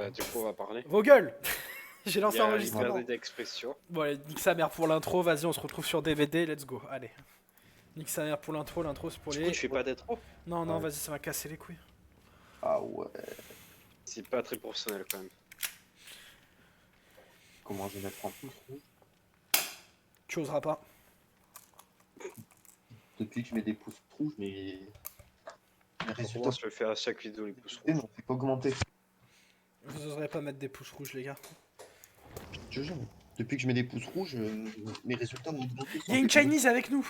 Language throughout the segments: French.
Bah, du coup, on va parler. Vos gueules. J'ai Il lancé y a l'enregistrement. liberté d'expression. Bon, allez, nique sa mère pour l'intro, vas-y, on se retrouve sur DVD, let's go, allez. Nique sa mère pour l'intro c'est pour Du coup, les... tu fais pas d'intro. Non, non, Ouais. vas-y, ça va casser les couilles. Ah ouais. C'est pas très professionnel quand même. Comment je vais mettre en pouce rouge? Tu oseras pas. Depuis que je mets des pouces rouges, mais les résultats Résultat, je le fais à chaque vidéo, les pouces n'ont rouges. fait qu'augmenter. Vous oserez pas mettre des pouces rouges, les gars. Je jure. Depuis que je mets des pouces rouges, mes résultats ont augmenté. Il y a une Chinese avec nous.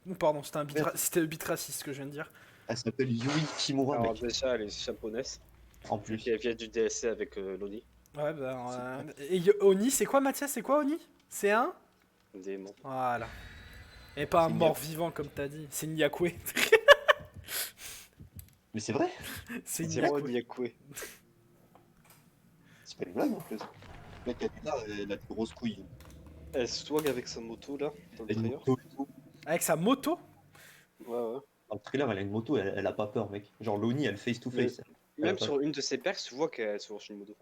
Oh, pardon, c'était Merde. c'était le bit raciste ce que je viens de dire. Elle s'appelle Yui Kimura, Alors, mec. déjà, elle est japonaise. En Vu plus. qu'elle vient du DSC avec Loni. Ouais, bah... Et Oni, c'est quoi, Mathias? C'est quoi, Oni? C'est un... Démon. Voilà. Et pas un C'est mort-vivant, comme t'as dit. C'est Nyakwe. Mais c'est vrai. C'est Zéro Nyakwe. Nyakwe. C'est pas une blague en plus. Mec, elle a des grosses couilles. Elle swag avec sa moto là, dans le Elle a une trailer. moto et tout. Avec sa moto? Ouais, ouais. Dans le trailer, elle a une moto, elle a pas peur, mec. Genre Loni, elle face to face. Même pas- sur une de ses perches, tu vois qu'elle se sur une moto.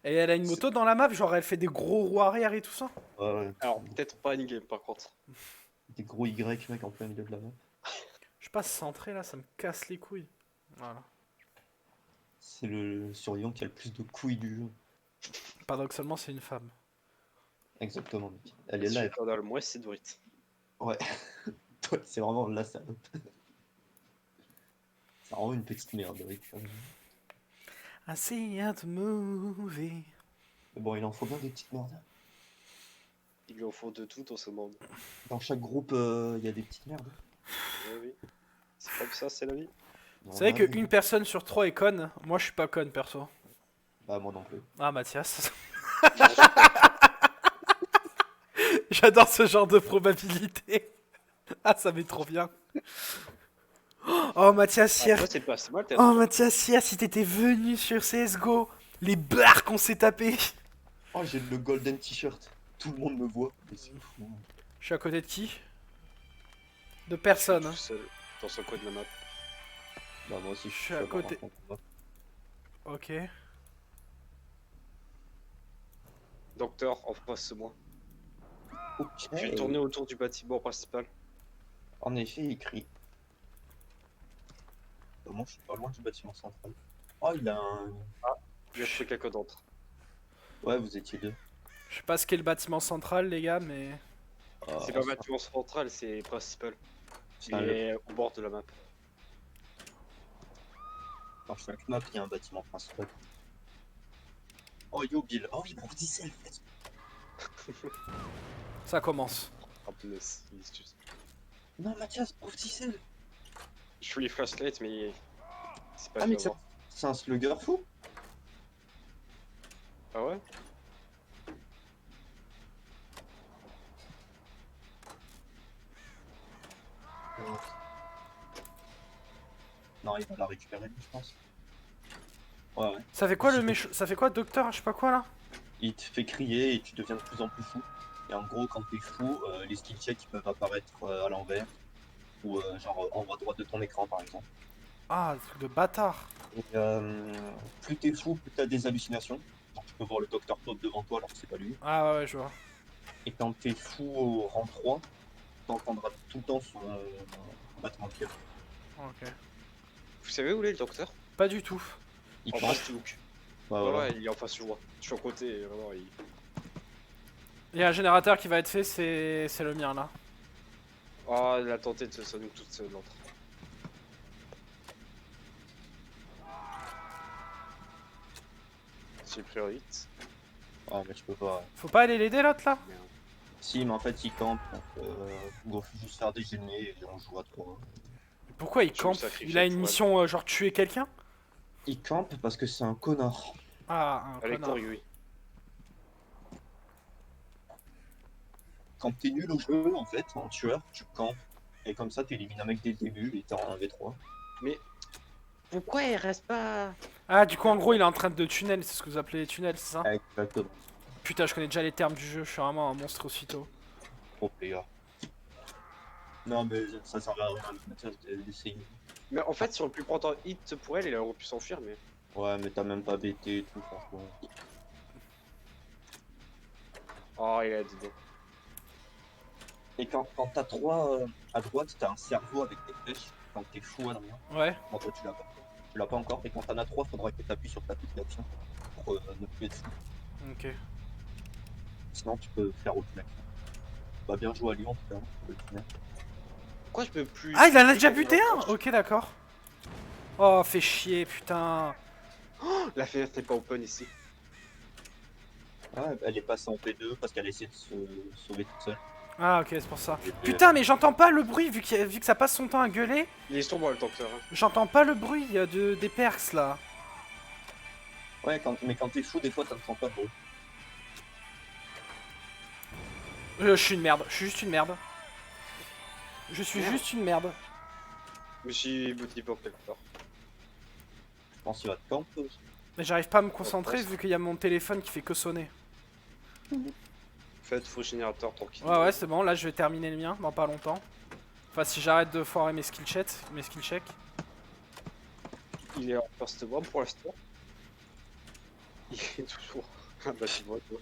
Et elle a une moto dans la map, genre elle fait des gros roues arrière et tout ça? Ouais, ouais. Alors, peut-être pas une game par contre. Des gros Y, mec, en plein milieu de la map. Je suis pas centré là, ça me casse les couilles. Voilà. C'est le survivant qui a le plus de couilles du jeu. Paradoxalement, c'est une femme. Exactement, mec. Elle est là, Celui qu'on a le moins, c'est Dorit. ouais. Ouais, c'est vraiment la salope. C'est vraiment une petite merde, Rick. I see it movie. Mais bon, il en faut bien des petites merdes. Il lui en faut de tout dans ce monde. Dans chaque groupe, il y a des petites merdes. Oui, oui. C'est comme ça, c'est la vie. Non, Vous savez ouais, qu'une personne sur trois est conne? Moi je suis pas conne perso. Bah, moi non plus. Ah Mathias. J'adore ce genre de probabilité. Ah ça m'est trop bien. Oh Mathias hier. Après, c'est pas si mal, t'as Oh Mathias hier si t'étais venu sur CSGO. Les barres qu'on s'est tapé. Oh, j'ai le golden t-shirt. Tout le monde me voit. Mais c'est fou. Je suis à côté de qui? De personne. tout Hein. seul dans son coin de la map. Bah, moi aussi, je suis à côté. voir. Ok. Docteur, en face de moi. Ok. Je vais tourner autour du bâtiment principal. En effet, il crie. Moi, je suis pas loin du bâtiment central. Oh, il a un. J'ai trouvé quelqu'un d'autre. Ouais, vous étiez deux. Je sais pas ce qu'est le bâtiment central les gars mais... C'est pas bâtiment central, c'est principal. C'est Il un est au bord de la map. Dans chaque map, il y a un bâtiment principal. Oh, yo, Bill. Oh, il prouve 17. Ça commence. Ah, punaise, il est juste- Non, Mathias, prouve 17. Je suis les flashlights, mais c'est pas Ah, mais fait avoir. c'est un slugger fou. Ah ouais? Non, il va la récupérer, je pense. Ouais, ouais. Ça fait quoi le méchant? Ça fait quoi docteur? Je sais pas quoi là? Il te fait crier et tu deviens de plus en plus fou. Et en gros, quand t'es fou, les skill checks ils peuvent apparaître à l'envers. Ou genre en haut à droite de ton écran, par exemple. Ah, des trucs de bâtard. Et, plus t'es fou, plus t'as des hallucinations. Donc, tu peux voir le docteur Todd devant toi alors que c'est pas lui. Ah ouais, ouais, je vois. Et quand t'es fou au rang 3, t'entendras tout le temps son battement de cœur. Ok. Vous savez où est le docteur? Pas du tout. Il En pense. face du hook. Ouais, Ouais, voilà. ouais, il est en face, je vois. Je suis à côté, et vraiment, il... Il y a un générateur qui va être fait, c'est le mien là. Ah, elle a tenté de se nous toute seule, l'autre. J'ai pris un hit. Ah, mais je peux pas. Faut pas aller l'aider l'autre là? Merde. Si, mais en fait, il campe. Donc, faut juste faire déjeuner et on joue à 3. Pourquoi il Je vais campe? me sacrifier Il a une pour mission genre tuer quelqu'un? Il campe parce que c'est un connard. Ah, un Allez, connard. cours, Yui. Quand t'es nul au jeu, en fait, en tueur, tu campes. Et comme ça, tu élimines un mec dès le début et t'es en 1v3. Mais... Pourquoi il reste pas... Ah, du coup, en gros, il est en train de tunnel, c'est ce que vous appelez les tunnels, c'est ça? Exactement. Putain, je connais déjà les termes du jeu, je suis vraiment un monstre aussitôt. Pro player. Non, mais ça sert à rien d'essayer. Mais en fait, si on peut prendre un hit pour elle, il aurait pu s'enfuir, mais... Ouais, mais t'as même pas BT et tout, franchement. Oh, il a dit bon. Et quand t'as 3 à droite, t'as un cerveau avec des flèches. Quand t'es fou, Adrien. Ouais. Bon, toi, tu l'as pas. Tu l'as pas encore. Et quand t'en as 3, faudra que t'appuies sur ta touche d'action pour ne plus être fou. Ok. Sinon, tu peux faire autre mec. Bah, bien joué à Lyon, en tout cas. Le final. Pourquoi je peux plus. Ah, il en a plus déjà gagner buté un. encore Ok, d'accord. Oh, fait chier, putain. La fenêtre n'est pas open ici. Ouais, elle est passée en P2 parce qu'elle a essayé de se sauver toute seule. Ah, ok, c'est pour ça. Et, Putain, mais j'entends pas le bruit vu que ça passe son temps à gueuler. Il est sombre le tempteur. Hein. J'entends pas le bruit des perks là. Ouais, mais quand t'es fou, des fois, t'entends pas de bruit. Je suis une merde, je suis juste une merde. Je suis Merde. juste une merde. Je me suis booty pour quelque part. Je pense qu'il va te camper aussi. Mais j'arrive pas à me concentrer vu qu'il y a mon téléphone qui fait que sonner. Faites faux générateur tranquille. Ouais, ouais, c'est bon, là je vais terminer le mien dans pas longtemps. Enfin, si j'arrête de foirer mes skill checks. Il est en first one pour l'instant. Il est toujours. Ah bah tu vois toi.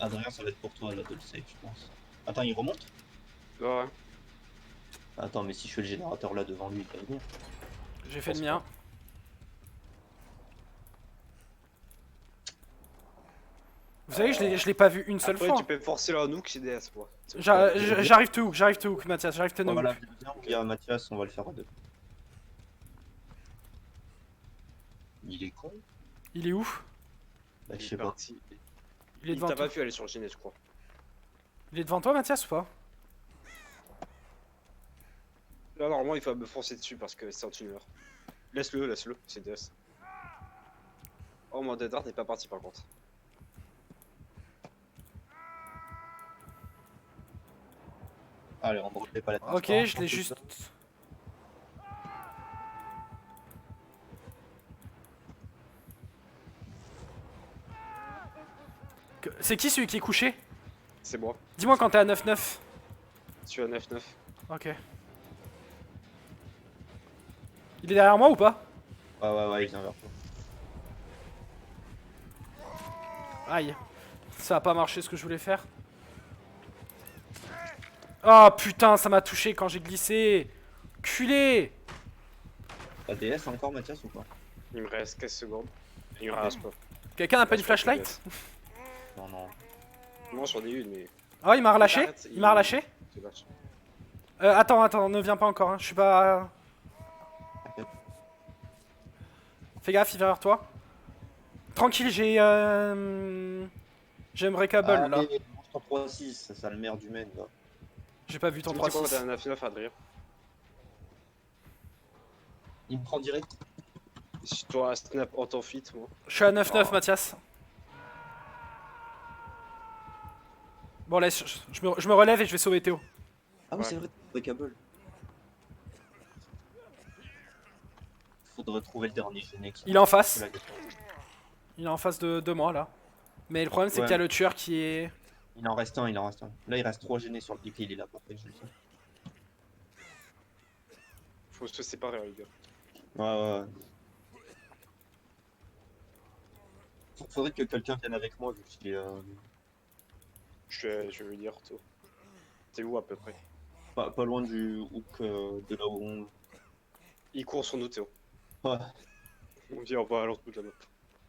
Adrien, ça va être pour toi là de le save, je pense. Attends, il remonte? Ouais. Attends, mais si je fais le générateur là devant lui, il va venir. J'ai fait le pense mien. Vous savez, je l'ai pas vu une seule Après fois. tu peux forcer la nuke c'est DS quoi. J'arrive te hook, Mathias, j'arrive te Bon, no voilà, hook. viens, il y a Mathias, on va le faire à deux. Il est con? Il est où? Bah, je Il est sais pas. parti. Il est Il devant t'a toi. pas vu aller sur le Géné je crois. Il est devant toi, Mathias, ou pas? Là normalement il faut me foncer dessus parce que c'est un tuner. Laisse-le, c'est DS. Oh mon Dead Art n'est pas parti par contre. Allez, on ne refait pas la tête. Ok, je l'ai juste. C'est qui celui qui est couché? C'est moi. Dis-moi quand t'es à 9-9. Je suis à 9-9. Ok. Il est derrière moi ou pas? Ouais, il vient vers toi. Aïe. Ça a pas marché ce que je voulais faire. Oh putain, ça m'a touché quand j'ai glissé. Culé. T'as DS encore, Mathias, ou pas? Il me reste 15 secondes. Il me reste pas. Quelqu'un n'a pas Je une crois que flashlight? Non, non. Moi j'en ai une mais. Oh, il m'a relâché? Arrête, Il m'a relâché? te lâche. Attends, ne viens pas encore, hein. Je suis pas... T'inquiète. Fais gaffe, il vient vers toi. Tranquille, j'ai Unbreakable là. Allez, mange ton 3-6, ça le maire du main, là. J'ai pas vu ton Tu me dis quoi, 3-6. t'as un 9-9 Adrien? Il me prend direct. Si toi à snap en temps fit moi. Je suis à 9-9, Oh. Mathias. Bon, laisse, je me relève et je vais sauver Théo. Ah oui, Ouais. c'est vrai, Breakable. Faudrait trouver le dernier Genex. Il est en face. C'est la question. Il est en face de moi là. Mais le problème, c'est Ouais. qu'il y a le tueur qui est. Il en reste un. Là, il reste 3 Genex sur le pic, il est là, parfait, je le sais. Faut se séparer les gars. Ouais. Faudrait que quelqu'un vienne avec moi, vu qu'il est Je vais lui dire toi. T'es où à peu près? pas loin du hook de là où on... Il court sur nous Théo. Ouais. On dit on va à l'autre bout de la map.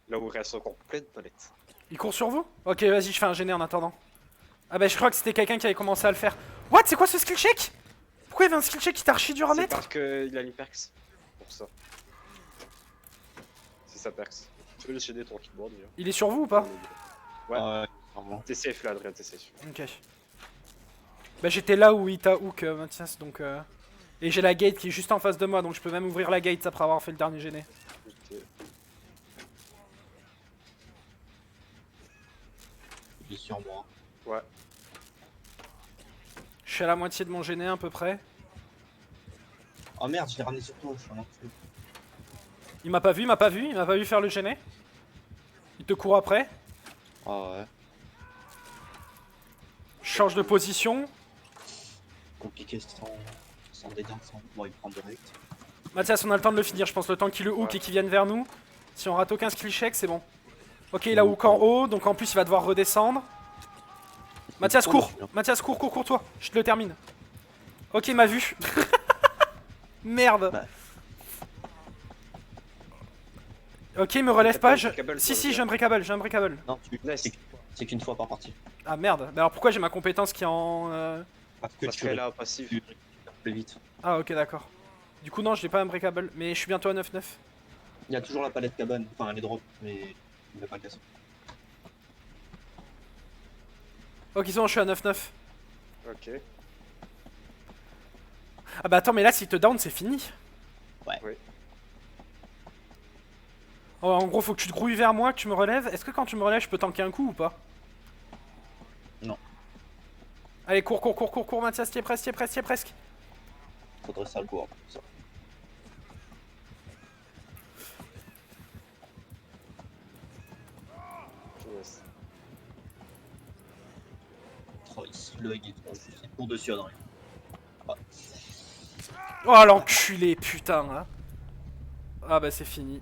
Là où il reste encore plein de palettes. Il court sur vous? Ok, vas-y, je fais un gêné en attendant. Ah bah, je crois que c'était quelqu'un qui avait commencé à le faire. What? C'est quoi ce skill check? Pourquoi il y avait un skill check qui t'a archi dur à C'est mettre? parce qu'il a les perks. Pour ça. C'est sa perks. Tu peux le céder tranquillement déjà. Il est sur vous ou pas? Ouais. Ouais, vraiment. T'es safe là Adrien, t'es safe. Ok. Bah, j'étais là où il t'a hook, Mathias, donc. Et j'ai la gate qui est juste en face de moi, donc je peux même ouvrir la gate après avoir fait le dernier gêné. Il est sur moi. Ouais. Je suis à la moitié de mon gêné à peu près. Oh merde, je l'ai ramené sur toi, je suis un enculé. Il m'a pas vu faire le gêné. Il te court après. Ah ouais. Je change de position. compliqué sans dégâts, sans pouvoir y prendre direct. Mathias, on a le temps de le finir, je pense, le temps qu'il le hook Ouais. et qu'il vienne vers nous. Si on rate aucun skill check, c'est bon. Ok, il a hook en haut, donc en plus il va devoir redescendre. Mathias, cours! Mathias, cours, cours, cours, toi! Je te le termine. Ok, il m'a vu. Merde! Bah. Ok, il me relève pas. Unbreakable, Si, ça si, veut j'ai un breakable, j'ai un breakable. Non, Nice. c'est qu'une fois par partie. Ah merde. Bah alors pourquoi j'ai ma compétence qui est en. Parce que Parce tu qu'elle a un passif. récupères plus vite. Ah ok, d'accord. Du coup, non, je l'ai pas un breakable, mais je suis bientôt à 9-9. Il y a toujours la palette cabane, enfin les drops, mais il n'a pas cassé. Ok, c'est bon, je suis à 9-9. Ok. Ah bah attends, mais là, s'il te down, c'est fini. Ouais. Oui. Oh, en gros, faut que tu te grouilles vers moi, que tu me relèves. Est-ce que quand tu me relèves, je peux tanker un coup ou pas? Non. Allez, cours, cours, cours, cours, cours, Mathias, t'y es presque, t'y es presque, t'y es presque. Faudrait ça le voir. Ça. Yes. Oh, ici, le hug, il court dessus, Adrien. Ah. Oh, l'enculé, putain, hein. Ah bah c'est fini.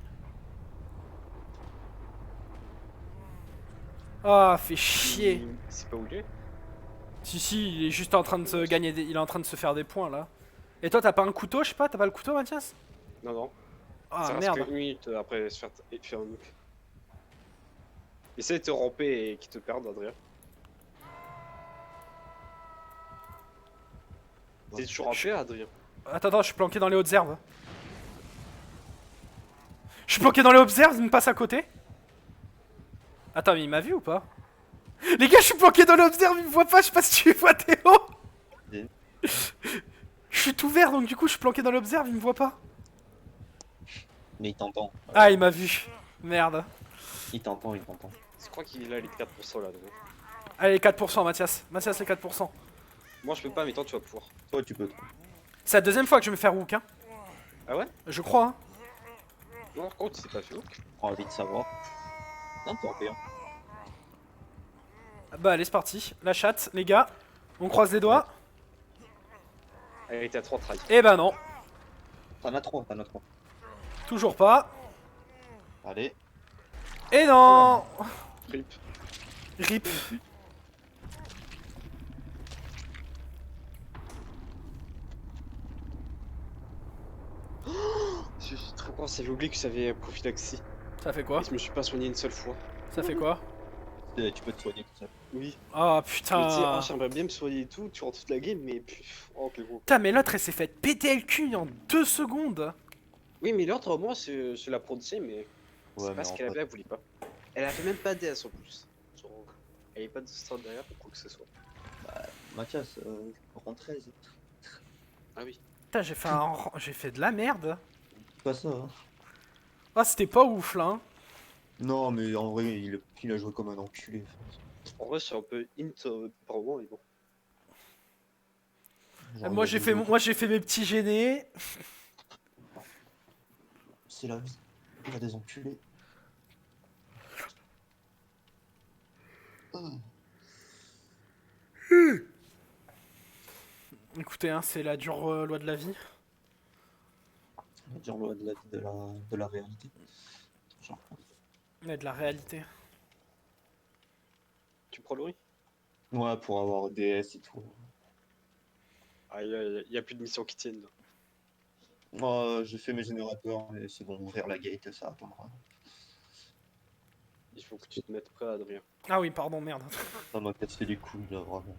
Ah, fait chier. C'est pas où il est? Si, si, il est juste en train de se gagner il est en train de se faire des points, là. Et toi, t'as pas un couteau, je sais pas? T'as pas le couteau, Mathias? Non, non. Ah, Ça reste merde. que 1 minute après se faire un hook. Essaye de te ramper et qu'il te perde, Adrien. T'es toujours rampé, Adrien? Attends, attends, je suis planqué dans les hautes herbes. Je suis planqué dans les hautes herbes, il me passe à côté. Attends, mais il m'a vu ou pas? Les gars, je suis planqué dans les hautes herbes, il me voit pas, je sais pas si tu vois Théo. Je suis tout vert, donc du coup, je suis planqué dans l'observe, il me voit pas. Mais il t'entend. Ah, il m'a vu. Merde. Il t'entend, il t'entend. Je crois qu'il a les 4% là. Donc. Allez, 4%, Mathias. Mathias, les 4%. Moi je peux pas, mais toi tu vas pouvoir. Toi, tu peux. C'est la deuxième fois que je me fais hook, hein. Ah ouais? Je crois, hein. Non, par contre, c'est pas fait hook. Envie de savoir. Non, t'es en paix, hein. Bah, allez, c'est parti. La chatte, les gars. On croise les doigts. Elle était à 3 tries. Eh ben non. T'en as trois, t'en as trois. Toujours pas. Allez. Et non. Rip. Rip. Je suis très content, j'avais oublié que ça avait prophylaxie. Ça fait quoi? Et je me suis pas soigné une seule fois. Ça fait quoi? Tu peux te soigner tout seul. Oui. Ah, Je me dis, putain. ah, j'aimerais bien me soigner et tout, tu rentres toute la game, mais oh, quel gros. Putain, mais l'autre, elle s'est fait péter le cul en 2 secondes. Oui, mais l'autre, au moins, c'est la produisait, mais c'est Ouais, pas ce en qu'elle fait- avait, elle voulait pas. Elle avait même pas DS en plus. Genre, elle avait pas de strat derrière ou quoi que ce soit. Mathias, rend 13. Putain, j'ai fait de la merde. Pas ça, hein. Ah, c'était pas ouf, là, hein. Non, mais en vrai, il a joué comme un enculé. En vrai, c'est un peu int par moment, mais bon. Genre, Moi, il a j'ai fait mes petits gênés. C'est la vie. Il a des enculés. Écoutez, hein, c'est la dure loi de la vie. On va dire loin de la vie de la réalité. Genre, Mais de la réalité. Tu prends le riz? ouais, pour avoir DS et tout. Ah, y a plus de missions qui tiennent là. Moi, j'ai fait mes générateurs, mais c'est bon, ouvrir la gate, ça attendra. Il faut que tu te mettes prêt, Adrien. Ah oui, pardon, merde. Ça m'a cassé les couilles, là, vraiment.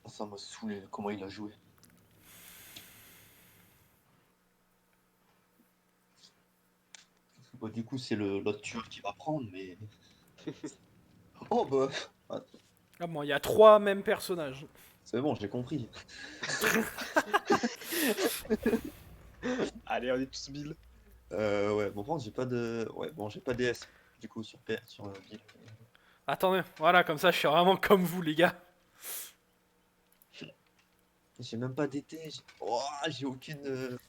Ça m'a saoulé, comment il a joué. Bon, du coup, c'est l'autre tueur qui va prendre, mais... Oh, bah... Attends, Ah bon, il y a 3 mêmes personnages. c'est bon, j'ai compris. Allez, on est tous 1000. Ouais, bon, par contre, j'ai pas de... Ouais, bon, j'ai pas DS, du coup, sur Bill. Attendez, voilà, comme ça, je suis vraiment comme vous, les gars. J'ai même pas d'été. Oh, j'ai aucune.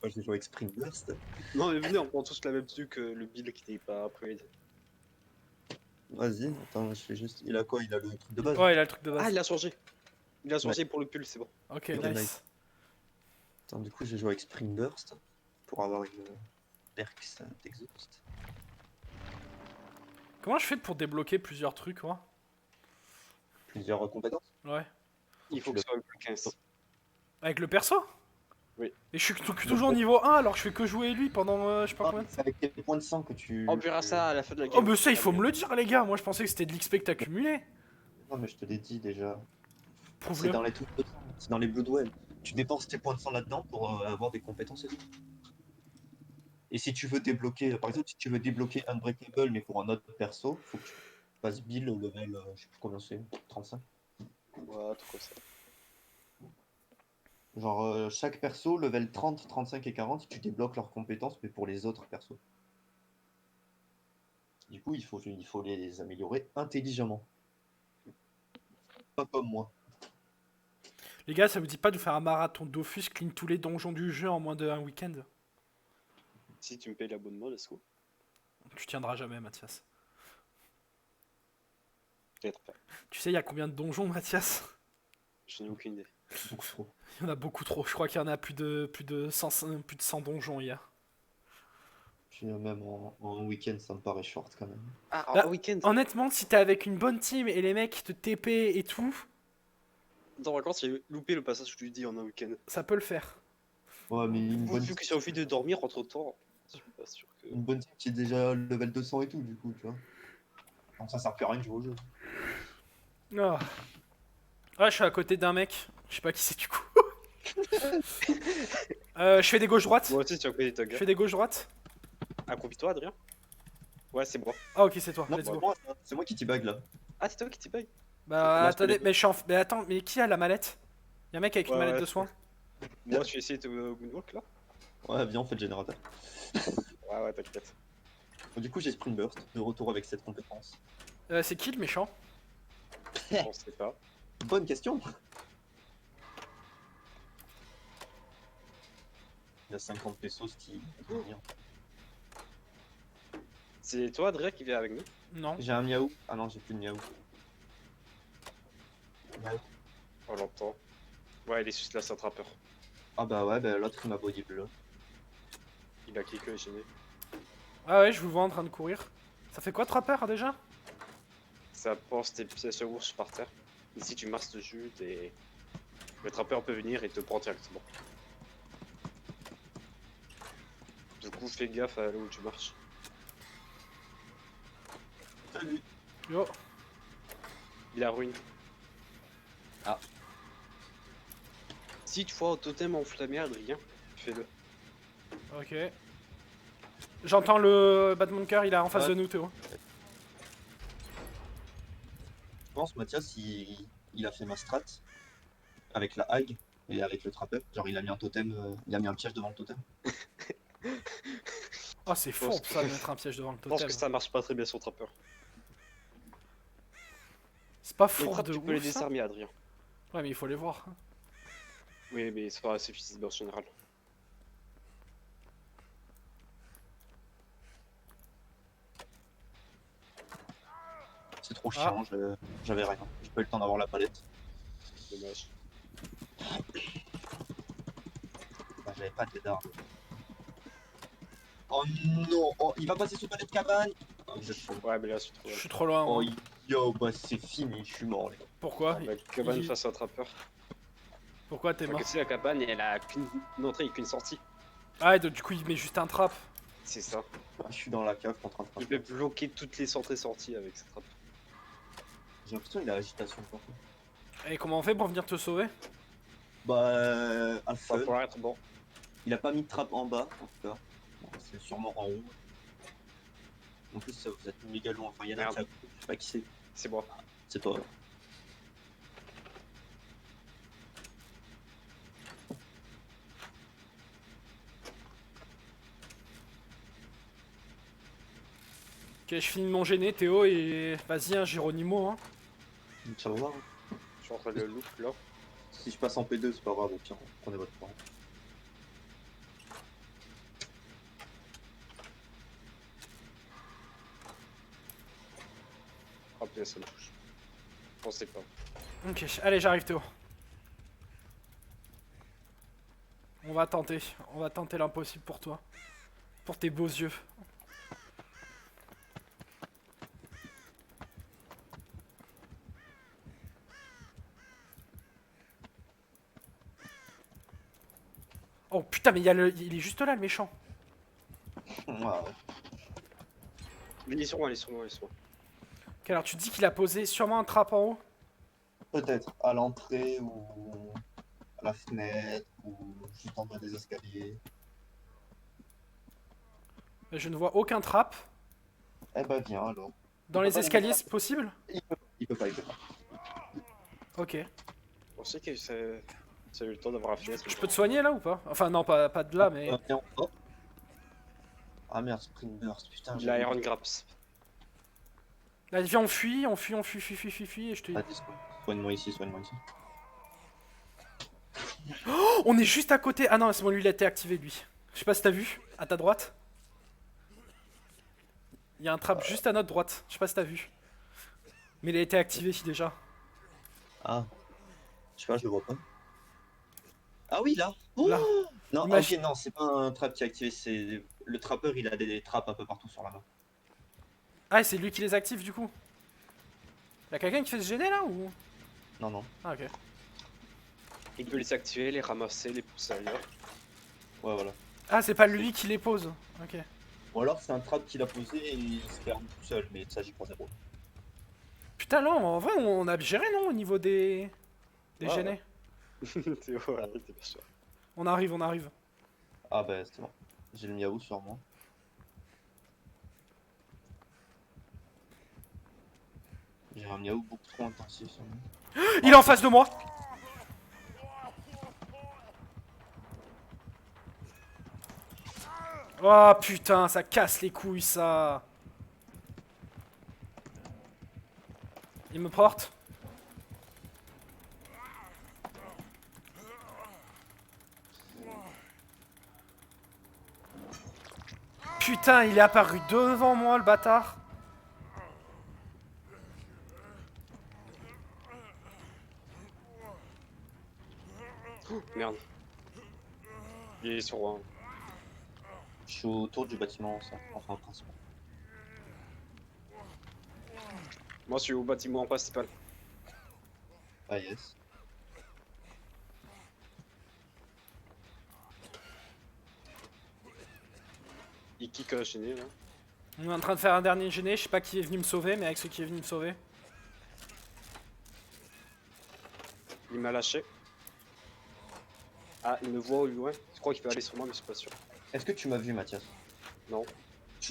Moi, j'ai joué avec Spring Burst. Non, mais venez, on prend tous la même tenue que le build qui n'est pas upgrade. Vas-y, attends, je fais juste. Il a quoi? Il a le truc de base? Ouais, il a le truc de Ah, base. il a changé. Il a changé pour le pull, c'est bon. Ok, Ok, nice. nice. Attends, du coup, j'ai joué avec Spring Burst pour avoir une perks d'exhaust. Comment je fais pour débloquer plusieurs trucs, moi? Plusieurs compétences. Ouais. Il faut que ce soit un plus 15. Avec le perso? Oui. Et je suis toujours niveau 1 alors que je fais que jouer lui pendant je sais pas Ah, combien de c'est avec tes points de sang que tu. On verra ça à la fin de la game. Oh, mais ça, il faut me le dire, les gars. Moi, je pensais que c'était de l'XP que t'accumulais. Non, mais je te l'ai dit déjà. C'est Prouve-le. dans les trucs de sang, c'est dans les Bloodwell. Tu dépenses tes points de sang là-dedans pour avoir des compétences et tout. Et si tu veux débloquer, par exemple, si tu veux débloquer Unbreakable mais pour un autre perso, faut que tu passes Bill au level, je sais plus combien c'est, 35. Ouais, tout comme ça. Genre chaque perso, level 30, 35 et 40, tu débloques leurs compétences mais pour les autres persos. Du coup, il faut les améliorer intelligemment. Pas comme moi. Les gars, ça vous dit pas de faire un marathon Dofus, clean tous les donjons du jeu en moins d'un week-end? Si tu me payes l'abonnement, let's go. Tu tiendras jamais, Mathias. Peut-être pas. Tu sais, il y a combien de donjons, Mathias? Je n'ai aucune idée. Beaucoup trop. Il y en a beaucoup trop. Je crois qu'il y en a plus de 100 donjons hier. Puis même en week-end, ça me paraît short quand même. Ah, Là, en week-end. Honnêtement, si t'es avec une bonne team et les mecs te TP et tout, Dans vacances, j'ai loupé le passage que tu dis en un week-end. ça peut le faire. Ouais, mais Vu que j'ai envie de dormir entre temps, je suis pas sûr que. une bonne team qui est déjà level 200 et tout, du coup, tu vois. Donc ça sert plus à rien de jouer au jeu. Ah. Ouais, je suis à côté d'un mec. Je sais pas qui c'est du coup. Je fais des gauches-droites. Moi aussi, tu as connu ta Je gueule. fais des gauches-droites. Accroupis-toi, Adrien. Ouais, c'est moi. Ah, ok, c'est toi. Non, Let's c'est go. moi, c'est moi qui t'y-bag là. Ah, c'est toi qui t'y paye. Bah, Là, je attendez, te l'ai mais je suis en. Mais attends, mais qui a la mallette? Y'a un mec avec une Ouais, mallette ouais. de soins? Moi, je vais essayer de moonwalk là. Ouais, viens, on fait le générateur. Ouais, ouais, t'inquiète. Bon, du coup, j'ai Sprint Burst, de retour avec cette compétence. C'est qui le méchant? On sait pas. Bonne question. Il y a 50 pesos qui. C'est toi, Adrien, qui vient avec nous. Non. J'ai un miaou. Ah non, j'ai plus de miaou. Miaou. On l'entend. Ouais, il est juste là, c'est un trappeur. Ah bah ouais, bah l'autre il m'a body bleu. Il a cliqué et gêné. Ah ouais, je vous vois en train de courir. Ça fait quoi, Trapper déjà? Ça pense tes pièces ours par terre. Ici, tu marches dessus et le trappeur peut venir et te prendre directement. Du coup, fais gaffe à là où tu marches. Salut. Yo. Il a ruine. Ah. Si tu vois un totem enflammé, Adrien, fais-le. Ok. J'entends le Batmonker, il est en face Ouais. de nous, Théo. Je pense Mathias il a fait ma strat avec la hague et avec le trappeur. Genre il a mis un totem, il a mis un piège devant le totem. Oh, c'est Je pense fourbe ça de mettre un piège devant le Je pense totem. que ça marche pas très bien sur trappeur. C'est pas Les fourbe trappes, de tu peux les ouf, ça. désarmer, Adrien. Ouais, mais il faut les voir. Oui, mais c'est pas assez visible en général. C'est trop chiant, j'avais rien. J'ai pas eu le temps d'avoir la palette. Dommage. Bah, j'avais pas de d'armes. Oh non, oh, il va passer sous palette cabane. Oh, Ouais, mais là, c'est trop. Je suis trop loin. oh, Moi. yo, bah c'est fini, je suis mort les gars. Pourquoi? La cabane il- face à un trappeur. Pourquoi t'es mort? Parce que la cabane, elle a qu'une entrée et qu'une sortie. Ah, et donc, du coup, il met juste un trap. C'est ça. Ah, je suis dans la cave en train de Il peut bloquer toutes les entrées et sorties avec cette trappe. J'ai l'impression qu'il a agitation par contre. Et comment on fait pour venir te sauver? Bah, Ça Alpha, pourrait être bon. il a pas mis de trappe en bas en tout cas. Bon, c'est sûrement en haut. En plus, vous êtes méga loin. Enfin, il y en a Merde. qui je sais pas qui c'est. C'est moi. C'est toi. Ok, je finis de mon gêné, Théo, et vas-y, hein, Géronimo. Hein. Ça va voir. Je suis en train de le loop là. Si je passe en P2, c'est pas grave, au pire, prenez votre temps. Ah putain, ça me touche. Je pensais pas. Ok, allez, j'arrive Théo. On va tenter l'impossible pour toi. Pour tes beaux yeux. Oh putain, mais il est juste là le méchant. Ouais. Il est sur moi, il est sur moi, il est sur moi. Ok, alors tu dis qu'il a posé sûrement un trap en haut. Peut-être à l'entrée ou à la fenêtre ou juste en bas des escaliers. Mais je ne vois aucun trap. Eh ben viens alors. Dans Il les peut pas escaliers, y c'est possible? Il peut pas, il peut pas. Ok. On sait que ça a eu le temps d'avoir la fenêtre. Je peux te soigner là ou pas? Enfin non, pas de là, mais... Viens, hop. Ah merde, Spring Burst, putain. Il a Iron Graps. Là, viens, on fuit, et je te... Vas-y, soigne-moi ici, soigne-moi ici. Oh, on est juste à côté. Ah non, c'est bon, lui il a été activé lui. Je sais pas si t'as vu, à ta droite. Il y a un trap juste à notre droite, je sais pas si t'as vu. Mais il a été activé déjà. Ah. Je sais pas, je le vois pas. Ah oui, là. Oh Là. Non, ah, Imagine- ok, non, c'est pas un trap qui est activé, c'est... Le trappeur, il a des trappes un peu partout sur la map. Ah, c'est lui qui les active du coup. Y'a quelqu'un qui fait se gêner là ou... Non, non. Ah ok. Il peut les activer, les ramasser, les pousser ailleurs. Ouais, voilà. Ah, c'est pas lui qui les pose. Ok. Ou alors c'est un trap qu'il a posé et il se ferme tout seul, mais ça j'y crois zéro. Putain, non, en vrai on a géré non au niveau des... Des Ouais, gênés. T'es voilà, t'es pas sûr. On arrive, on arrive. Ah bah c'est bon. J'ai le miaou sur moi. J'ai un miaou beaucoup trop intensif sur moi. Il est en face de moi. Oh putain, ça casse les couilles ça. Il me porte. Putain, il est apparu devant moi le bâtard. Merde. Il est sur moi. Je suis autour du bâtiment, ça. Enfin, principal. Moi, je suis au bâtiment principal. Ah yes. Il kick à la chaîne là. On est en train de faire un dernier gêné, je sais pas qui est venu me sauver, mais avec ceux qui est venu me sauver. Il m'a lâché. Ah, il me voit au loin. Je crois qu'il peut aller sur moi, mais je suis pas sûr. Est-ce que tu m'as vu, Mathias? Non.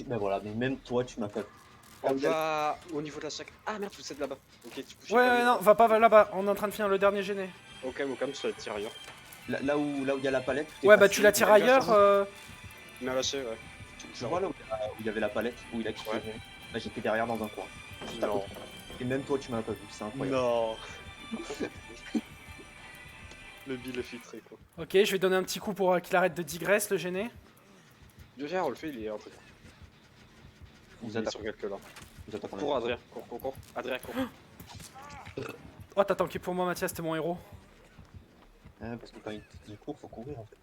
Ben voilà, mais même toi, tu m'as pas vu. On va au niveau de la sac. Ah merde, vous êtes là-bas. Ok, tu couches. Ouais, non, va pas là-bas, on est en train de finir le dernier gêné. Ok, au calme, je la tire ailleurs. Là où il y a la palette. tout est Ouais, bah passé. tu la tires ailleurs. Il m'a lâché, ouais. Tu vois là où il y avait la palette, où il a quitté. Ouais. Bah, j'étais derrière dans un coin. Juste à Non. côté. Et même toi, tu m'as pas vu, c'est incroyable. Non. Le bill est filtré, quoi. Ok, je vais donner un petit coup pour qu'il arrête de digresser le gêné. Viens, on le fait, il est rentré. Vous Il est attaquez. sur quelques là. Vous attaquez. Cours, Adrien. Cours. Adrien, cours. Oh, t'as tanké pour moi, Mathias, t'es mon héros. Parce que quand il court, faut courir en fait.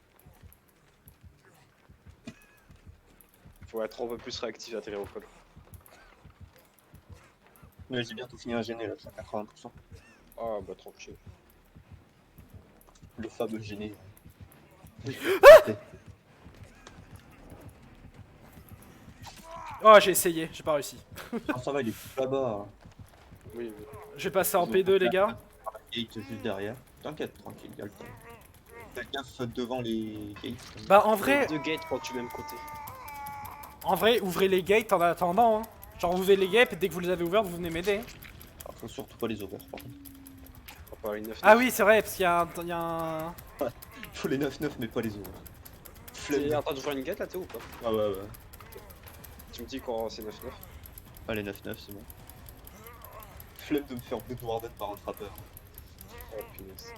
Faut être un peu plus réactif à tirer au col. Mais j'ai bientôt fini un gêné là, je suis à 80%. Ah bah tranquille. Le fameux gêné. Oh, j'ai essayé, j'ai pas réussi. Ah, ça va, il est plus là-bas. Oui. Je vais passer en P2, les gars. Gate juste derrière. T'inquiète, tranquille, il y a le temps. Fais gaffe devant les gates. Bah, en vrai, Deux gates quand tu es même côté. ouvrez les gates en attendant. Hein. Genre, ouvrez les gates et dès que vous les avez ouverts, vous venez m'aider. Alors, faut surtout pas les ouvrir par contre. Faut pas une 9. Ah oui, c'est vrai, parce qu'il y a un... Faut les 9-9 mais pas les ouvrir. T'es en train d'ouvrir une gate là, Théo ou pas? Ah ouais. Tu me dis quand c'est 9-9. Ah les 9-9 c'est bon. Flemme de me faire Bloodwarden par un trappeur. Oh punaise.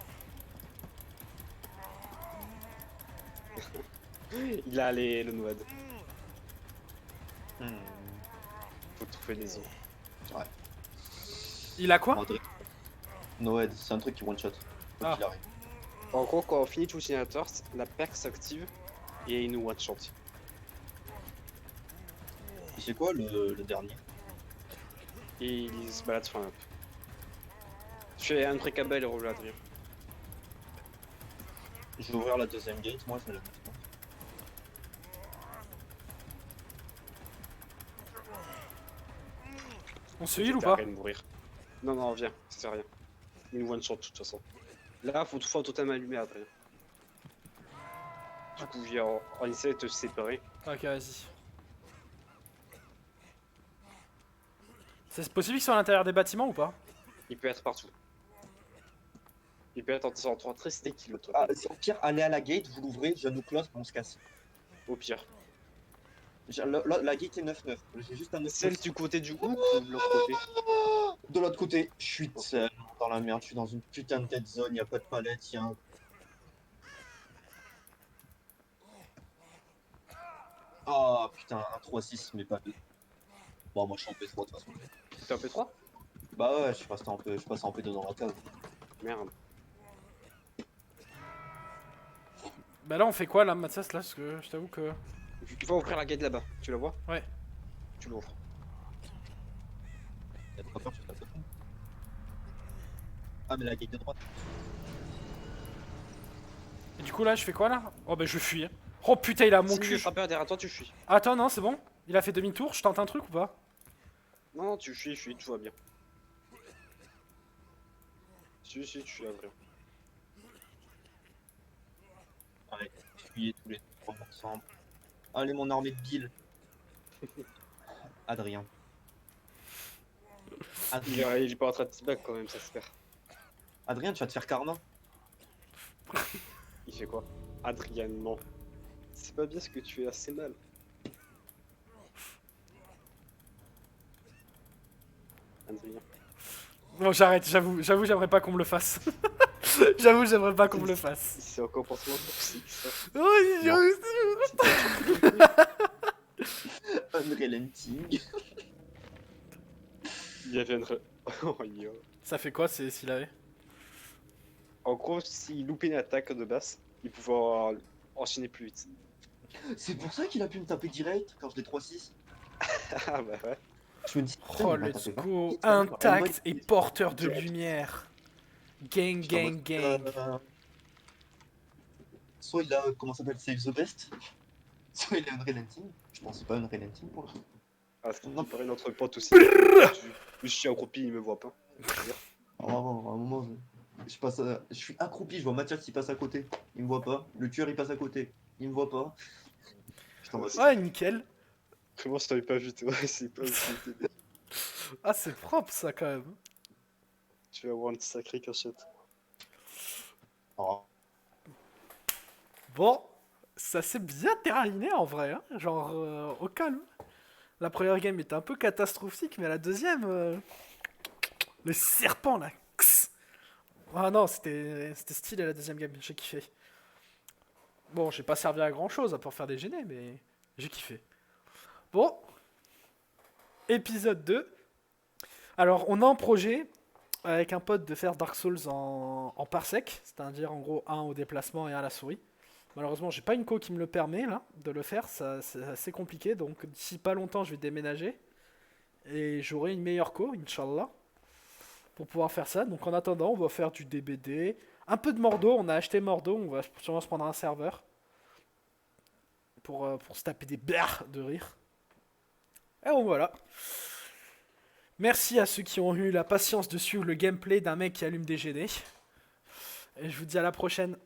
Il a le Noad. Hmm. Faut trouver les os. Il a quoi? Adrien. Noed, c'est un truc qui one shot. Quoi Ah. qu'il arrive. En gros, quand on finit tout le générateur, la perk s'active et il nous one shot. Et c'est quoi le dernier? Et il se balade sur un up. Je fais un Unbreakable et roule Adrien. Je vais ouvrir la deuxième gate, moi je vais la mettre. On se heal ou T'as pas? rien de mourir. Non, non, viens, ça sert à rien. Il nous one shot de toute façon. Là, faut toutefois un totem allumé Adrien. Du coup, on essaie de te séparer. Ok, vas-y. C'est possible qu'ils soient à l'intérieur des bâtiments ou pas? Il peut être partout. Il peut être en train très sticky le Ah, c'est au pire, allez à la gate, vous l'ouvrez, je nous close, on se casse. Au pire. La gate est 9-9, j'ai juste un 9-9. Celle du côté du hook ou de l'autre côté? De l'autre côté, je suis tellement dans la merde, je suis dans une putain de dead zone, y a pas de palette, y a un... Ah putain, un 3-6, mais pas 2. Bon, moi je suis en P3 de toute façon. T'es en P3? Bah ouais, je suis passé en P2 dans la cave. Merde. Bah là, on fait quoi là, Mathias? Là, parce que je t'avoue que. Tu vas ouvrir la gate là-bas, tu la vois? Ouais. Tu l'ouvres. Y'a pas peur, tu fais la Ah, mais la gate de droite. Et du coup, là, je fais quoi là? Oh, bah, je fuis. Hein. Oh putain, il a mon Si cul. le frappeur derrière toi, tu fuis. Attends, non, c'est bon? Il a fait demi-tour, je tente un truc ou pas? Non, non, tu fuis, tout va bien. Si, tu suis Adrien. Allez, fuyez tous les trois ensemble. Allez, mon armée de Bill. Adrien. Adrien. Il est pas en train de teabag quand même, ça se perd. Adrien, tu vas te faire karma. Il fait quoi? Adrien, non. C'est pas bien ce que tu fais assez mal. Adrien. Bon, j'arrête, j'avoue, j'aimerais pas qu'on me le fasse. J'avoue, j'aimerais pas qu'on me le fasse. C'est un comportement toxique, ça. Oh, Unrelenting. Il viendrait. Oh, yo. Ça fait quoi s'il avait? En gros, s'il loupait une attaque de base, il pouvait enchaîner plus vite. C'est pour ça qu'il a pu me taper direct quand je l'ai 3-6. Ah bah ouais. Je me dis, putain, Oh, il m'a let's tapé 20. go, Il m'a intact tapé et 20. porteur de lumière. Gang, J'étais en gang, mode, gang. Soit il a, comment ça s'appelle, Save the Best, soit il est Unrelenting. Je pense que c'est pas Unrelenting pour le coup. Ah, ce qui Non. me paraît notre pote aussi. Je suis accroupi, il me voit pas. Vraiment, à un moment, je suis accroupi, je vois Mathias il passe à côté, il me voit pas. Le tueur il passe à côté, il me voit pas. Putain, moi, Ouais, nickel. Comment je t'avais pas vu, toi? C'est pas vu. Ah, c'est propre ça quand même. Tu vas avoir une sacrée cachette. Oh. Bon, ça s'est bien terminé en vrai, hein. Genre au calme. La première game était un peu catastrophique, mais la deuxième, le serpent là. Kss. Ah non, c'était stylé la deuxième game, j'ai kiffé. Bon, j'ai pas servi à grand chose à part faire des gênés, mais j'ai kiffé. Bon, épisode 2. Alors, on a un projet avec un pote de faire Dark Souls en parsec, c'est-à-dire en gros un au déplacement et un à la souris. Malheureusement, j'ai pas une co qui me le permet là de le faire, ça c'est assez compliqué. Donc d'ici pas longtemps, je vais déménager et j'aurai une meilleure co, Inch'Allah, pour pouvoir faire ça. Donc en attendant, on va faire du DBD, un peu de Mordo. On a acheté Mordo, on va sûrement se prendre un serveur pour se taper des barres de rire. Et bon voilà. Merci à ceux qui ont eu la patience de suivre le gameplay d'un mec qui allume des GD. Et je vous dis à la prochaine.